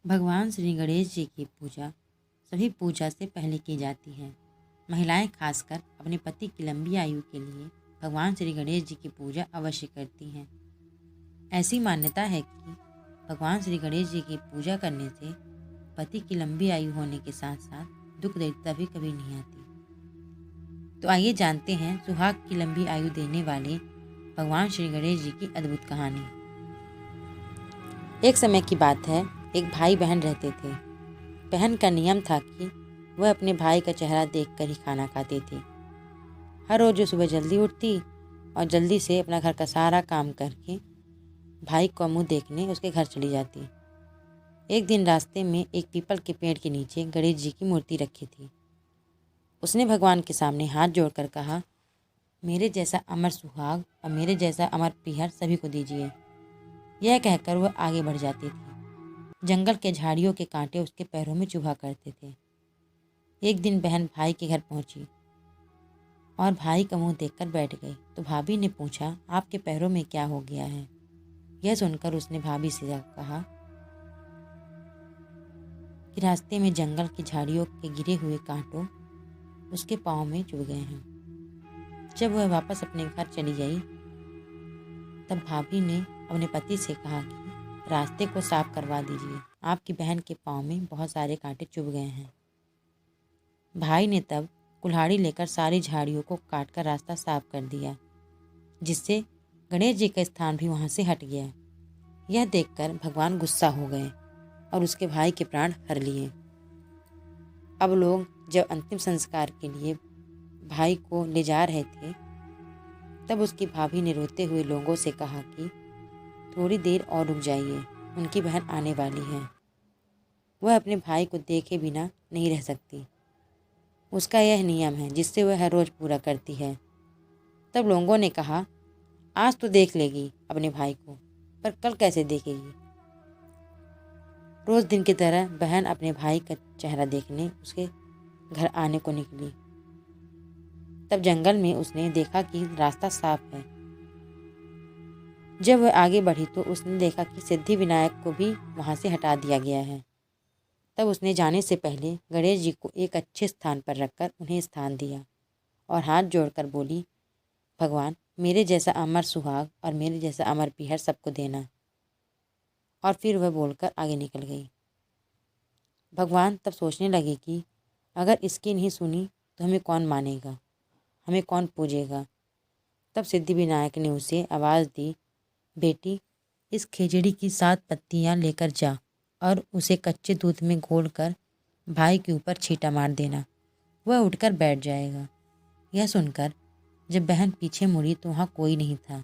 भगवान श्री गणेश जी की पूजा सभी पूजा से पहले की जाती है। महिलाएं खासकर अपने पति की लंबी आयु के लिए भगवान श्री गणेश जी की पूजा अवश्य करती हैं। ऐसी मान्यता है कि भगवान श्री गणेश जी की पूजा करने से पति की लंबी आयु होने के साथ साथ दुख दरिद्रता भी कभी नहीं आती। तो आइए जानते हैं सुहाग की लंबी आयु देने वाले भगवान श्री गणेश जी की अद्भुत कहानी। एक समय की बात है, एक भाई बहन रहते थे। बहन का नियम था कि वह अपने भाई का चेहरा देखकर ही खाना खाती थी। हर रोज वो सुबह जल्दी उठती और जल्दी से अपना घर का सारा काम करके भाई को मुंह देखने उसके घर चली जाती। एक दिन रास्ते में एक पीपल के पेड़ के नीचे गणेश जी की मूर्ति रखी थी। उसने भगवान के सामने हाथ जोड़कर कहा, मेरे जैसा अमर सुहाग और मेरे जैसा अमर पीहर सभी को दीजिए। यह कहकर वह आगे बढ़ जाती थी। जंगल के झाड़ियों के कांटे उसके पैरों में चुभा करते थे। एक दिन बहन भाई के घर पहुंची और भाई का मुंह देखकर बैठ गई तो भाभी ने पूछा, आपके पैरों में क्या हो गया है? यह सुनकर उसने भाभी से कहा कि रास्ते में जंगल की झाड़ियों के गिरे हुए कांटों उसके पाँव में चुभ गए हैं। जब वह वापस अपने घर चली गई तब भाभी ने अपने पति से कहा कि रास्ते को साफ करवा दीजिए, आपकी बहन के पाँव में बहुत सारे कांटे चुभ गए हैं। भाई ने तब कुल्हाड़ी लेकर सारी झाड़ियों को काटकर रास्ता साफ कर दिया, जिससे गणेश जी का स्थान भी वहां से हट गया। यह देखकर भगवान गुस्सा हो गए और उसके भाई के प्राण हर लिए। अब लोग जब अंतिम संस्कार के लिए भाई को ले जा रहे थे तब उसकी भाभी ने रोते हुए लोगों से कहा कि थोड़ी देर और रुक जाइए, उनकी बहन आने वाली है। वह अपने भाई को देखे बिना नहीं रह सकती। उसका यह नियम है जिससे वह हर रोज पूरा करती है। तब लोगों ने कहा, आज तो देख लेगी अपने भाई को, पर कल कैसे देखेगी? रोज दिन की तरह बहन अपने भाई का चेहरा देखने उसके घर आने को निकली। तब जंगल में उसने देखा कि रास्ता साफ है। जब वह आगे बढ़ी तो उसने देखा कि सिद्धि विनायक को भी वहां से हटा दिया गया है। तब उसने जाने से पहले गणेश जी को एक अच्छे स्थान पर रखकर उन्हें स्थान दिया और हाथ जोड़कर बोली, भगवान मेरे जैसा अमर सुहाग और मेरे जैसा अमर पीहर सबको देना। और फिर वह बोलकर आगे निकल गई। भगवान तब सोचने लगे कि अगर इसकी नहीं सुनी तो हमें कौन मानेगा, हमें कौन पूजेगा। तब सिद्धि विनायक ने उसे आवाज़ दी, बेटी इस खिचड़ी की 7 पत्तियां लेकर जा और उसे कच्चे दूध में घोलकर भाई के ऊपर छींटा मार देना, वह उठकर बैठ जाएगा। यह सुनकर जब बहन पीछे मुड़ी तो वहाँ कोई नहीं था।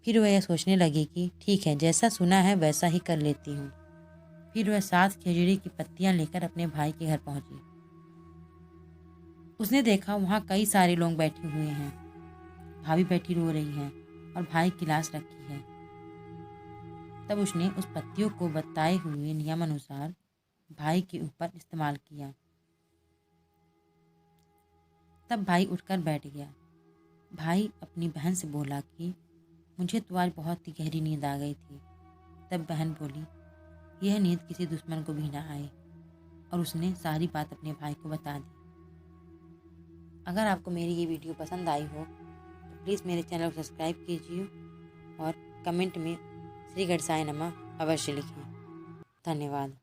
फिर वह यह सोचने लगी कि ठीक है, जैसा सुना है वैसा ही कर लेती हूँ। फिर वह 7 खिचड़ी की पत्तियां लेकर अपने भाई के घर पहुंची। उसने देखा वहाँ कई सारे लोग बैठे हुए हैं। भाभी बैठी रो रही है और भाई की लाश रखी है। तब उसने उस पत्तियों को बताए हुए नियम अनुसार भाई के ऊपर इस्तेमाल किया। तब भाई उठकर बैठ गया। भाई अपनी बहन से बोला कि मुझे तो आज बहुत ही गहरी नींद आ गई थी। तब बहन बोली, यह नींद किसी दुश्मन को भी ना आए, और उसने सारी बात अपने भाई को बता दी। अगर आपको मेरी ये वीडियो पसंद आई हो तो प्लीज़ मेरे चैनल को सब्सक्राइब कीजिए और कमेंट में श्री गणेशाय नमः अवश्य लिखें। धन्यवाद।